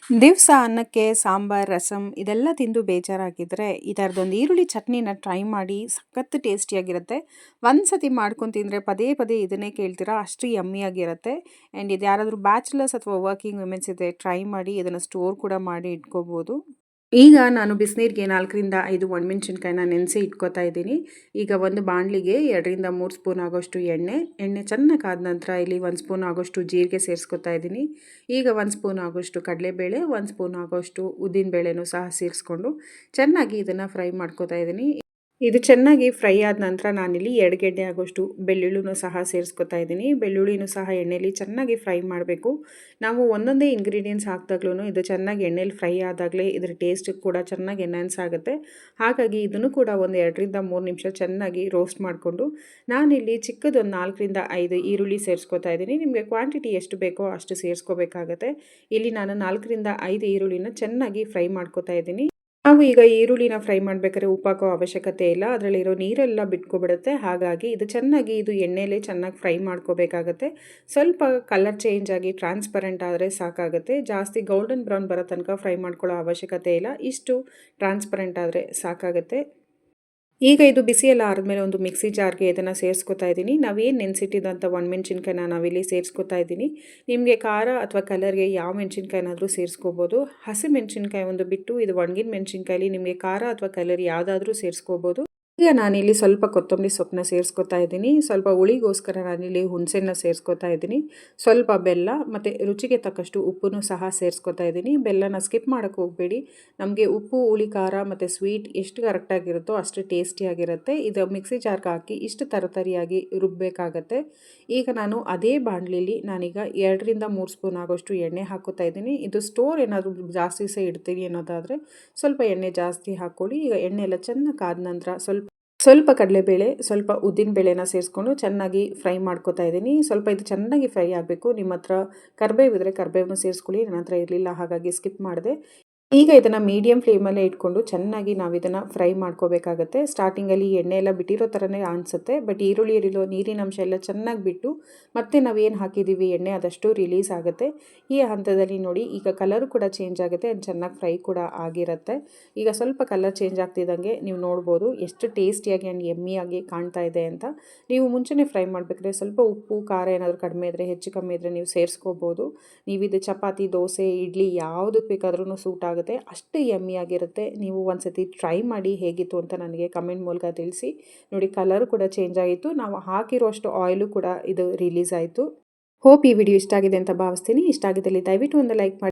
ದಿವಸ ಅನ್ನಕ್ಕೆ ಸಾಂಬಾರ್, ರಸಮ್ ಇದೆಲ್ಲ ತಿಂದು ಬೇಜಾರಾಗಿದ್ದರೆ ಈ ಥರದೊಂದು ಈರುಳ್ಳಿ ಚಟ್ನಿನ ಟ್ರೈ ಮಾಡಿ ಸಖತ್ತು ಟೇಸ್ಟಿಯಾಗಿರುತ್ತೆ. ಒಂದು ಸತಿ ಮಾಡ್ಕೊಂಡು ತಿಂದರೆ ಪದೇ ಪದೇ ಇದನ್ನೇ ಕೇಳ್ತೀರಾ, ಅಷ್ಟು ಯಮ್ಮಿಯಾಗಿರುತ್ತೆ. ಆ್ಯಂಡ್ ಇದು ಯಾರಾದರೂ ಬ್ಯಾಚುಲರ್ಸ್ ಅಥವಾ ವರ್ಕಿಂಗ್ ವುಮೆನ್ಸ್ ಇದ್ದರೆ ಟ್ರೈ ಮಾಡಿ, ಇದನ್ನು ಸ್ಟೋರ್ ಕೂಡ ಮಾಡಿ ಇಟ್ಕೋಬೋದು. ಈಗ ನಾನು ಬಿಸಿನೀರಿಗೆ 4ರಿಂದ 5 ಒಣಮೆಣಸಿನ್ಕಾಯಿನ ನೆನೆಸಿ ಇಟ್ಕೋತಾ ಇದ್ದೀನಿ. ಈಗ ಒಂದು ಬಾಣಲಿಗೆ 2ರಿಂದ 3 ಸ್ಪೂನ್ ಆಗೋಷ್ಟು ಎಣ್ಣೆ ಚೆನ್ನಾಗಿ ಕಾದ ನಂತರ ಇಲ್ಲಿ 1 ಸ್ಪೂನ್ ಆಗೋಷ್ಟು ಜೀರಿಗೆ ಸೇರಿಸ್ಕೊತಾ ಇದ್ದೀನಿ. ಈಗ 1 ಸ್ಪೂನ್ ಆಗೋಷ್ಟು ಕಡಲೆಬೇಳೆ, 1 ಸ್ಪೂನ್ ಆಗೋಷ್ಟು ಉದ್ದಿನಬೇಳೆನೂ ಸಹ ಸೇರಿಸ್ಕೊಂಡು ಚೆನ್ನಾಗಿ ಇದನ್ನು ಫ್ರೈ ಮಾಡ್ಕೋತಾ ಇದ್ದೀನಿ. ಇದು ಚೆನ್ನಾಗಿ ಫ್ರೈ ಆದ ನಂತರ ನಾನಿಲ್ಲಿ 2 ಗೆಡ್ಡೆ ಆಗೋಷ್ಟು ಬೆಳ್ಳುಳ್ಳಿನೂ ಸಹ ಸೇರಿಸ್ಕೊತಾ ಇದ್ದೀನಿ. ಬೆಳ್ಳುಳ್ಳಿನೂ ಸಹ ಎಣ್ಣೆಯಲ್ಲಿ ಚೆನ್ನಾಗಿ ಫ್ರೈ ಮಾಡಬೇಕು. ನಾವು ಒಂದೊಂದೇ ಇಂಗ್ರೀಡಿಯೆಂಟ್ಸ್ ಹಾಕಿದಾಗ್ಲೂ ಇದು ಚೆನ್ನಾಗಿ ಎಣ್ಣೆಲಿ ಫ್ರೈ ಆದಾಗಲೇ ಇದರ ಟೇಸ್ಟ್ ಕೂಡ ಚೆನ್ನಾಗಿ ಎನ್ಹಾನ್ಸ್ ಆಗುತ್ತೆ. ಹಾಗಾಗಿ ಇದನ್ನು ಕೂಡ ಒಂದು 2ರಿಂದ 3 ನಿಮಿಷ ಚೆನ್ನಾಗಿ ರೋಸ್ಟ್ ಮಾಡಿಕೊಂಡು ನಾನಿಲ್ಲಿ ಚಿಕ್ಕದೊಂದು 4ರಿಂದ 5 ಈರುಳ್ಳಿ ಸೇರಿಸ್ಕೊತಾ ಇದ್ದೀನಿ. ನಿಮಗೆ ಕ್ವಾಂಟಿಟಿ ಎಷ್ಟು ಬೇಕೋ ಅಷ್ಟು ಸೇರಿಸ್ಕೋಬೇಕಾಗತ್ತೆ. ಇಲ್ಲಿ ನಾನು 4ರಿಂದ 5 ಈರುಳ್ಳಿನ ಚೆನ್ನಾಗಿ ಫ್ರೈ ಮಾಡ್ಕೋತಾ ಇದ್ದೀನಿ. ನಾವು ಈಗ ಈರುಳ್ಳಿನ ಫ್ರೈ ಮಾಡಬೇಕಾದ್ರೆ ಉಪ್ಪು ಹಾಕೋ ಅವಶ್ಯಕತೆ ಇಲ್ಲ, ಅದರಲ್ಲಿರೋ ನೀರೆಲ್ಲ ಬಿಟ್ಕೊಬಿಡುತ್ತೆ. ಹಾಗಾಗಿ ಇದು ಚೆನ್ನಾಗಿ ಎಣ್ಣೆಲೇ ಚೆನ್ನಾಗಿ ಫ್ರೈ ಮಾಡ್ಕೋಬೇಕಾಗತ್ತೆ. ಸ್ವಲ್ಪ ಕಲರ್ ಚೇಂಜ್ ಆಗಿ ಟ್ರಾನ್ಸ್ಪರೆಂಟ್ ಆದರೆ ಸಾಕಾಗುತ್ತೆ. ಜಾಸ್ತಿ ಗೋಲ್ಡನ್ ಬ್ರೌನ್ ಬರೋ ತನಕ ಫ್ರೈ ಮಾಡ್ಕೊಳ್ಳೋ ಅವಶ್ಯಕತೆ ಇಲ್ಲ, ಇಷ್ಟು ಟ್ರಾನ್ಸ್ಪರೆಂಟ್ ಆದರೆ ಸಾಕಾಗುತ್ತೆ. ಈಗ ಇದು ಬಿಸಿ ಎಲ್ಲ ಆದಮೇಲೆ ಒಂದು ಮಿಕ್ಸಿ ಜಾರ್ಗೆ ಇದನ್ನು ಸೇರಿಸ್ಕೊತಾ ಇದ್ದೀನಿ. ನಾವೇನು ನೆನೆಸಿಟ್ಟಿದ್ದಂಥ ಒಣಮೆಣ್ಸಿನ್ಕಾಯಿನ ನಾವಿಲ್ಲಿ ಸೇರಿಸ್ಕೊತಾ ಇದ್ದೀನಿ. ನಿಮಗೆ ಖಾರ ಅಥವಾ ಕಲರ್ಗೆ ಯಾವ ಮೆಣಸಿನ್ಕಾಯಿನಾದರೂ ಸೇರಿಸ್ಕೋಬೋದು. ಹಸಿ ಮೆಣಸಿನ್ಕಾಯಿ ಒಂದು ಬಿಟ್ಟು ಇದು ಒಣಗಿನ ಮೆಣಸಿನ್ಕಾಯಲ್ಲಿ ನಿಮಗೆ ಖಾರ ಅಥವಾ ಕಲರ್ ಯಾವುದಾದ್ರೂ ಸೇರಿಸ್ಕೋಬೋದು. ಈಗ ನಾನಿಲ್ಲಿ ಸ್ವಲ್ಪ ಕೊತ್ತಂಬರಿ ಸೊಪ್ಪನ್ನ ಸೇರಿಸ್ಕೊತಾ ಇದ್ದೀನಿ. ಸ್ವಲ್ಪ ಹುಳಿಗೋಸ್ಕರ ನಾನಿಲ್ಲಿ ಹುಣಸೆಹಣ್ಣನ್ನ ಸೇರಿಸ್ಕೊತಾ ಇದ್ದೀನಿ. ಸ್ವಲ್ಪ ಬೆಲ್ಲ ಮತ್ತು ರುಚಿಗೆ ತಕ್ಕಷ್ಟು ಉಪ್ಪನ್ನು ಸಹ ಸೇರಿಸ್ಕೊತಾ ಇದ್ದೀನಿ. ಬೆಲ್ಲನ ಸ್ಕಿಪ್ ಮಾಡೋಕ್ಕೆ ಹೋಗಬೇಡಿ. ನಮಗೆ ಉಪ್ಪು, ಹುಳಿ, ಖಾರ ಮತ್ತು ಸ್ವೀಟ್ ಎಷ್ಟು ಕರೆಕ್ಟಾಗಿರುತ್ತೋ ಅಷ್ಟು ಟೇಸ್ಟಿಯಾಗಿರುತ್ತೆ. ಇದು ಮಿಕ್ಸಿ ಜಾರ್ಗೆ ಹಾಕಿ ಇಷ್ಟು ತರತರಿಯಾಗಿ ರುಬ್ಬಬೇಕಾಗತ್ತೆ. ಈಗ ನಾನು ಅದೇ ಬಾಣಲಿಲಿ ನಾನೀಗ 2ರಿಂದ 3 ಸ್ಪೂನ್ ಆಗೋಷ್ಟು ಎಣ್ಣೆ ಹಾಕೋತಾ ಇದ್ದೀನಿ. ಇದು ಸ್ಟೋರ್ ಏನಾದರೂ ಜಾಸ್ತಿ ಸಹ ಇಡ್ತೀವಿ ಅನ್ನೋದಾದರೆ ಸ್ವಲ್ಪ ಎಣ್ಣೆ ಜಾಸ್ತಿ ಹಾಕ್ಕೊಳ್ಳಿ. ಈಗ ಎಣ್ಣೆ ಎಲ್ಲ ಚೆನ್ನಾಗಿ ಕಾದ ನಂತರ ಸ್ವಲ್ಪ ಕಡಲೆಬೇಳೆ, ಸ್ವಲ್ಪ ಉದ್ದಿನಬೇಳೆನ ಸೇರಿಸ್ಕೊಂಡು ಚೆನ್ನಾಗಿ ಫ್ರೈ ಮಾಡ್ಕೋತಾ ಇದ್ದೀನಿ. ಸ್ವಲ್ಪ ಇದು ಚೆನ್ನಾಗಿ ಫ್ರೈ ಆಗಬೇಕು. ನಿಮ್ಮ ಹತ್ರ ಕರಿಬೇವಿದ್ರೆ ಕರಿಬೇವನ್ನ ಸೇರಿಸ್ಕೊಳ್ಳಿ. ನನ್ನ ಹತ್ರ ಇರಲಿಲ್ಲ, ಹಾಗಾಗಿ ಸ್ಕಿಪ್ ಮಾಡಿದೆ. ಈಗ ಇದನ್ನು ಮೀಡಿಯಮ್ ಫ್ಲೇಮಲ್ಲೇ ಇಟ್ಕೊಂಡು ಚೆನ್ನಾಗಿ ನಾವು ಇದನ್ನು ಫ್ರೈ ಮಾಡ್ಕೋಬೇಕಾಗತ್ತೆ. ಸ್ಟಾರ್ಟಿಂಗಲ್ಲಿ ಎಣ್ಣೆ ಎಲ್ಲ ಬಿಟ್ಟಿರೋ ಥರನೇ ಅನಿಸುತ್ತೆ, ಬಟ್ ಈರುಳ್ಳಿಯಲ್ಲಿರೋ ನೀರಿನ ಅಂಶ ಎಲ್ಲ ಚೆನ್ನಾಗಿ ಬಿಟ್ಟು ಮತ್ತೆ ನಾವೇನು ಹಾಕಿದ್ದೀವಿ ಎಣ್ಣೆ ಅದಷ್ಟು ರಿಲೀಸ್ ಆಗುತ್ತೆ. ಈ ಹಂತದಲ್ಲಿ ನೋಡಿ ಈಗ ಕಲರು ಕೂಡ ಚೇಂಜ್ ಆಗುತ್ತೆ ಆ್ಯಂಡ್ ಚೆನ್ನಾಗಿ ಫ್ರೈ ಕೂಡ ಆಗಿರುತ್ತೆ. ಈಗ ಸ್ವಲ್ಪ ಕಲರ್ ಚೇಂಜ್ ಆಗ್ತಿದ್ದಂಗೆ ನೀವು ನೋಡ್ಬೋದು ಎಷ್ಟು ಟೇಸ್ಟಿಯಾಗಿ ಆ್ಯಂಡ್ ಯಮ್ಮಿಯಾಗಿ ಕಾಣ್ತಾ ಇದೆ ಅಂತ. ನೀವು ಮುಂಚೆನೇ ಫ್ರೈ ಮಾಡಬೇಕಾದ್ರೆ ಸ್ವಲ್ಪ ಉಪ್ಪು, ಖಾರ ಏನಾದರೂ ಕಡಿಮೆ ಇದ್ದರೆ, ಹೆಚ್ಚು ಕಮ್ಮಿ ಇದ್ದರೆ ನೀವು ಸೇರಿಸ್ಕೋಬೋದು. ನೀವಿದು ಚಪಾತಿ, ದೋಸೆ, ಇಡ್ಲಿ ಯಾವುದಕ್ಕೆ ಬೇಕಾದ್ರೂ ಸೂಟ್ ಆಗುತ್ತೆ. ಅಷ್ಟು ಯಮ್ಮಿಯಾಗಿರುತ್ತೆ. ನೀವು ಒಂದ್ಸತಿ ಟ್ರೈ ಮಾಡಿ ಹೇಗಿತ್ತು ಅಂತ ನನಗೆ ಕಮೆಂಟ್ ಮೂಲಕ ತಿಳಿಸಿ. ನೋಡಿ ಕಲರ್ ಕೂಡ ಚೇಂಜ್ ಆಯಿತು. ನಾವು ಹಾಕಿರೋಷ್ಟು ಆಯಿಲು ಕೂಡ ಇದು ರಿಲೀಸ್ ಆಯಿತು. ಹೋಪ್ ಈ ವಿಡಿಯೋ ಇಷ್ಟ ಆಗಿದೆ ಅಂತ ಭಾವಿಸ್ತೀನಿ. ಇಷ್ಟ ಆಗಿದ್ದಲ್ಲಿ ದಯವಿಟ್ಟು ಒಂದು ಲೈಕ್ ಮಾಡಿ.